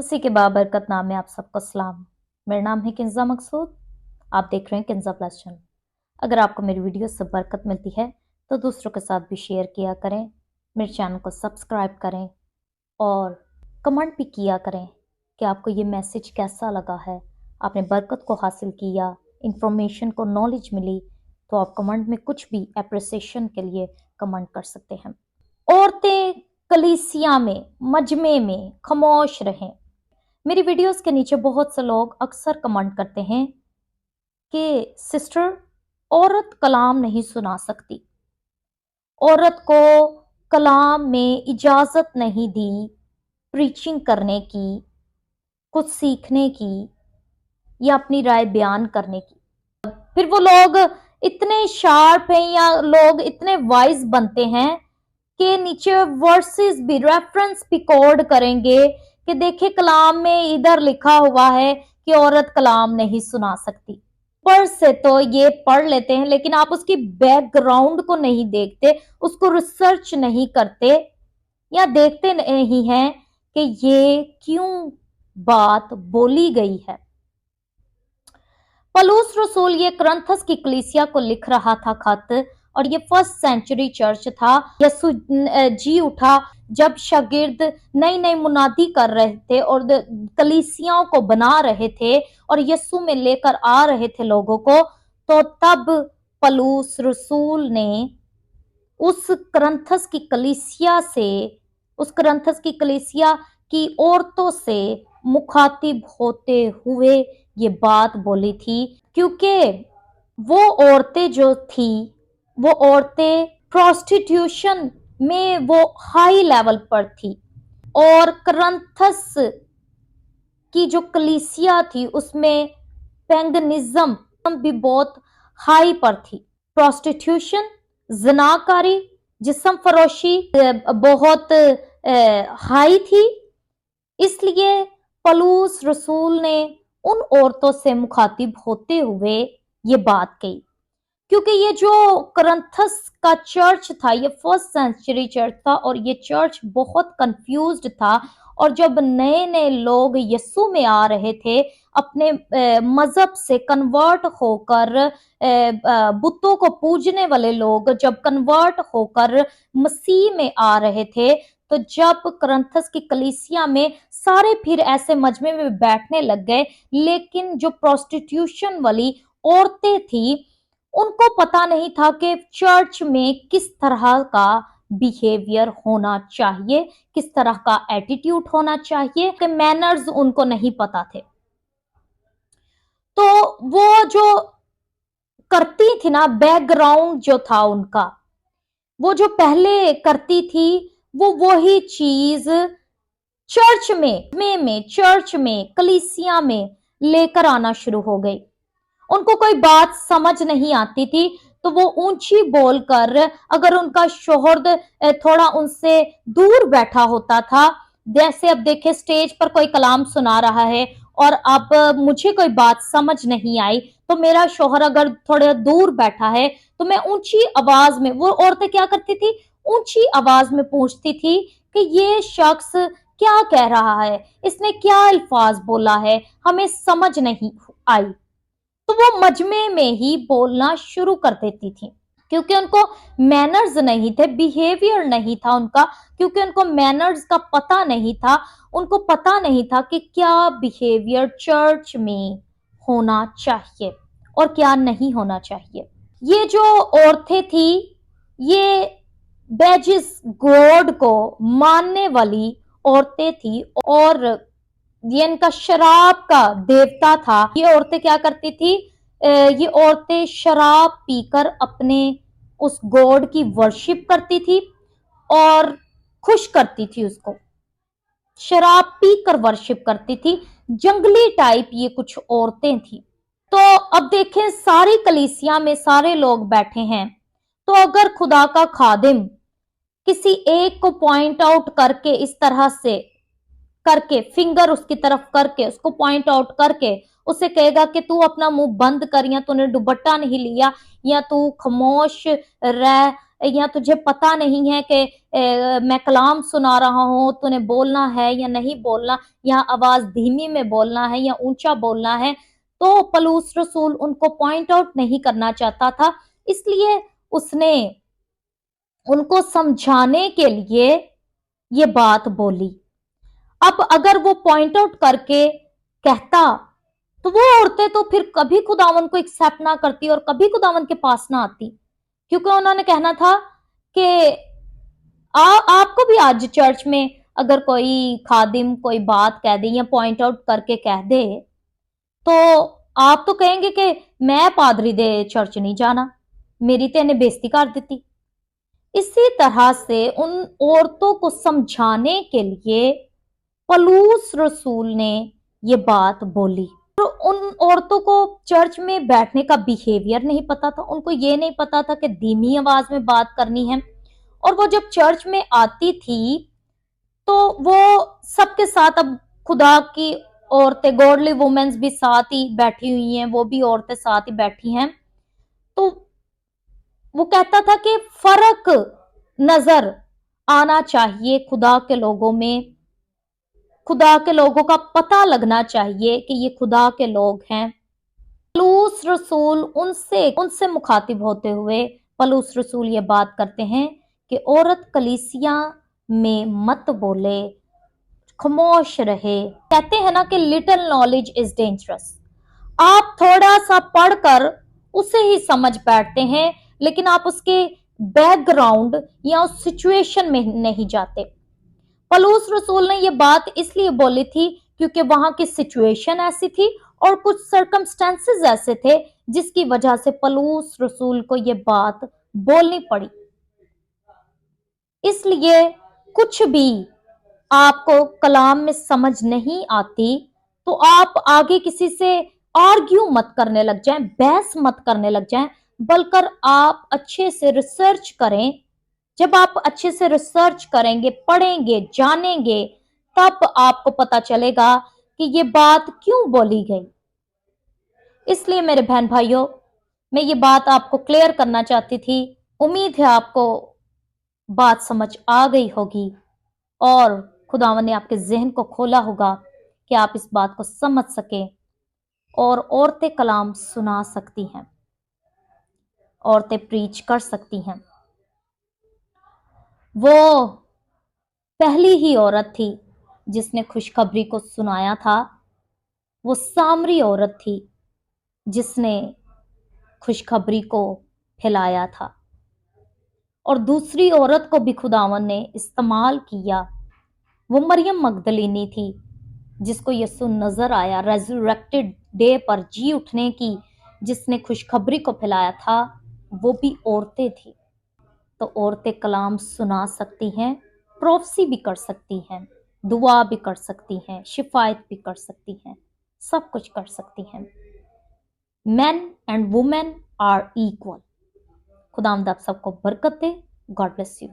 मसीह के बाबरकत नाम में आप सबको सलाम। मेरा नाम है किंजा मकसूद। आप देख रहे हैं किंजा प्लस चैनल। अगर आपको मेरी वीडियो से बरकत मिलती है तो दूसरों के साथ भी शेयर किया करें, मेरे चैनल को सब्सक्राइब करें और कमेंट भी किया करें कि आपको ये मैसेज कैसा लगा है, आपने बरकत को हासिल किया, इंफॉर्मेशन को नॉलेज मिली, तो आप कमेंट में कुछ भी एप्रिसिएशन के लिए कमेंट कर सकते हैं। औरतें कलीसिया में, मजमे में खामोश रहें। मेरी वीडियोस के नीचे बहुत से लोग अक्सर कमेंट करते हैं कि सिस्टर, औरत कलाम नहीं सुना सकती, औरत को कलाम में इजाजत नहीं दी प्रीचिंग करने की, कुछ सीखने की या अपनी राय बयान करने की। फिर वो लोग इतने शार्प हैं या लोग इतने वाइज बनते हैं कि नीचे वर्सेस भी, रेफरेंस भी कोड करेंगे कि देखे कलाम में इधर लिखा हुआ है कि औरत कलाम नहीं सुना सकती। पर से तो ये पढ़ लेते हैं, लेकिन आप उसकी बैकग्राउंड को नहीं देखते, उसको रिसर्च नहीं करते या देखते नहीं हैं कि ये क्यों बात बोली गई है। पौलुस रसूल ये करंथस की कलीसिया को लिख रहा था खत, और ये फर्स्ट सेंचुरी चर्च था। यसु जी उठा जब शागिर्द नई नई मुनादी कर रहे थे और कलीसियाओं को बना रहे थे और यसु में लेकर आ रहे थे लोगों को, तो तब पौलुस रसूल ने उस करंथस की कलीसिया से, उस करंथस की कलीसिया की औरतों से मुखातिब होते हुए ये बात बोली थी, क्योंकि वो औरतें जो थी, वो औरतें प्रोस्टिट्यूशन में वो हाई लेवल पर थी, और करंथस की जो कलीसिया थी उसमें पैगनिज्म भी बहुत हाई पर थी। प्रोस्टिट्यूशन, ज़िनाकारी, जिस्म फरोशी बहुत हाई थी। इसलिए पौलुस रसूल ने उन औरतों से मुखातिब होते हुए ये बात कही, क्योंकि ये जो करंथस का चर्च था, ये फर्स्ट सेंचुरी चर्च था और ये चर्च बहुत कंफ्यूज्ड था। और जब नए नए लोग यीशु में आ रहे थे, अपने मजहब से कन्वर्ट होकर, बुतों को पूजने वाले लोग जब कन्वर्ट होकर मसीह में आ रहे थे, तो जब करंथस की कलीसिया में सारे फिर ऐसे मजमे में बैठने लग गए, लेकिन जो प्रोस्टिट्यूशन वाली औरतें थी उनको पता नहीं था कि चर्च में किस तरह का बिहेवियर होना चाहिए, किस तरह का एटीट्यूड होना चाहिए, कि मैनर्स उनको नहीं पता थे। तो वो जो करती थी ना, बैकग्राउंड जो था उनका, वो जो पहले करती थी, वो वही चीज चर्च में कलीसिया में लेकर आना शुरू हो गई। उनको कोई बात समझ नहीं आती थी तो वो ऊंची बोलकर, अगर उनका शोहर थोड़ा उनसे दूर बैठा होता था, जैसे अब देखे स्टेज पर कोई कलाम सुना रहा है और अब मुझे कोई बात समझ नहीं आई, तो मेरा शोहर अगर थोड़ा दूर बैठा है तो मैं ऊंची आवाज में, वो औरतें क्या करती थी, ऊंची आवाज में पूछती थी कि ये शख्स क्या कह रहा है, इसने क्या अल्फाज बोला है, हमें समझ नहीं आई। तो वो मजमे में ही बोलना शुरू कर देती थी, क्योंकि उनको मैनर्स नहीं थे, बिहेवियर नहीं था उनका, क्योंकि उनको मैनर्स का पता नहीं था। उनको पता नहीं था कि क्या बिहेवियर चर्च में होना चाहिए और क्या नहीं होना चाहिए। ये जो औरतें थी, ये बेजिस गॉड को मानने वाली औरतें थी, और ये इनका शराब का देवता था। ये औरतें क्या करती थी, ये औरतें शराब पीकर अपने उस गॉड की वर्शिप करती थी और खुश करती थी उसको, शराब पीकर वर्शिप करती थी। जंगली टाइप ये कुछ औरतें थी। तो अब देखें, सारी कलीसिया में सारे लोग बैठे हैं, तो अगर खुदा का खादिम किसी एक को पॉइंट आउट करके, इस तरह से करके, फिंगर उसकी तरफ करके, उसको पॉइंट आउट करके उसे कहेगा कि तू अपना मुंह बंद कर, या तूने दुपट्टा नहीं लिया, या तू खामोश रह, یا تجھے پتا نہیں ہے کہ میں کلام سنا رہا ہوں، تو نے بولنا ہے یا نہیں بولنا، یا آواز دھیمی میں بولنا ہے یا اونچا بولنا ہے۔ تو پولس رسول ان کو پوائنٹ آؤٹ نہیں کرنا چاہتا تھا، اس لیے اس نے ان کو سمجھانے کے لیے یہ بات بولی۔ اب اگر وہ پوائنٹ آؤٹ کر کے کہتا تو وہ عورتیں تو پھر کبھی خداوند کو ایکسیپٹ نہ کرتی اور کبھی خداوند کے پاس نہ آتی، کیونکہ انہوں نے کہنا تھا کہ آپ کو بھی آج چرچ میں اگر کوئی خادم کوئی بات کہہ دے یا پوائنٹ آؤٹ کر کے کہہ دے تو آپ تو کہیں گے کہ میں پادری دے چرچ نہیں جانا، میری تے نے بےزتی کر دیتی۔ اسی طرح سے ان عورتوں کو سمجھانے کے لیے پولس رسول نے یہ بات بولی۔ ان عورتوں کو چرچ میں بیٹھنے کا بیہیویئر نہیں پتا تھا، ان کو یہ نہیں پتا تھا کہ دھیمی آواز میں بات کرنی ہے، اور وہ جب چرچ میں آتی تھی تو وہ سب کے ساتھ، اب خدا کی عورتیں گوڈلی وومنز بھی ساتھ ہی بیٹھی ہوئی ہیں، وہ بھی عورتیں ساتھ ہی بیٹھی ہیں، تو وہ کہتا تھا کہ فرق نظر آنا چاہیے خدا کے لوگوں میں، خدا کے لوگوں کا پتہ لگنا چاہیے کہ یہ خدا کے لوگ ہیں۔ پولس رسول ان سے مخاطب ہوتے ہوئے پولس رسول یہ بات کرتے ہیں کہ عورت کلیسیا میں مت بولے، خاموش رہے۔ کہتے ہیں نا کہ لٹل نالج از ڈینجرس، آپ تھوڑا سا پڑھ کر اسے ہی سمجھ بیٹھتے ہیں، لیکن آپ اس کے بیک گراؤنڈ یا اس سچویشن میں نہیں جاتے۔ پولس رسول نے یہ بات اس لیے بولی تھی کیونکہ وہاں کی سچویشن ایسی تھی اور کچھ سرکمسٹانسز ایسے تھے جس کی وجہ سے پولس رسول کو یہ بات بولنی پڑی۔ اس لیے کچھ بھی آپ کو کلام میں سمجھ نہیں آتی تو آپ آگے کسی سے آرگیو مت کرنے لگ جائیں، بحث مت کرنے لگ جائیں، بلکہ آپ اچھے سے ریسرچ کریں۔ جب آپ اچھے سے ریسرچ کریں گے، پڑھیں گے، جانیں گے، تب آپ کو پتا چلے گا کہ یہ بات کیوں بولی گئی۔ اس لیے میرے بہن بھائیوں، میں یہ بات آپ کو کلیئر کرنا چاہتی تھی۔ امید ہے آپ کو بات سمجھ آ گئی ہوگی اور خداوند نے آپ کے ذہن کو کھولا ہوگا کہ آپ اس بات کو سمجھ سکیں، اور عورتیں کلام سنا سکتی ہیں، عورتیں پریچ کر سکتی ہیں۔ وہ پہلی ہی عورت تھی جس نے خوشخبری کو سنایا تھا، وہ سامری عورت تھی جس نے خوشخبری کو پھیلایا تھا، اور دوسری عورت کو بھی خداوند نے استعمال کیا، وہ مریم مگدلینی تھی جس کو یسوع نظر آیا ریزریکٹڈ ڈے پر، جی اٹھنے کی، جس نے خوشخبری کو پھیلایا تھا، وہ بھی عورتیں تھی۔ تو عورتیں کلام سنا سکتی ہیں، پروفسی بھی کر سکتی ہیں، دعا بھی کر سکتی ہیں، شفایت بھی کر سکتی ہیں، سب کچھ کر سکتی ہیں۔ مین اینڈ وومن آر ایکول۔ خداوند آپ سب کو برکت دے۔ God bless you.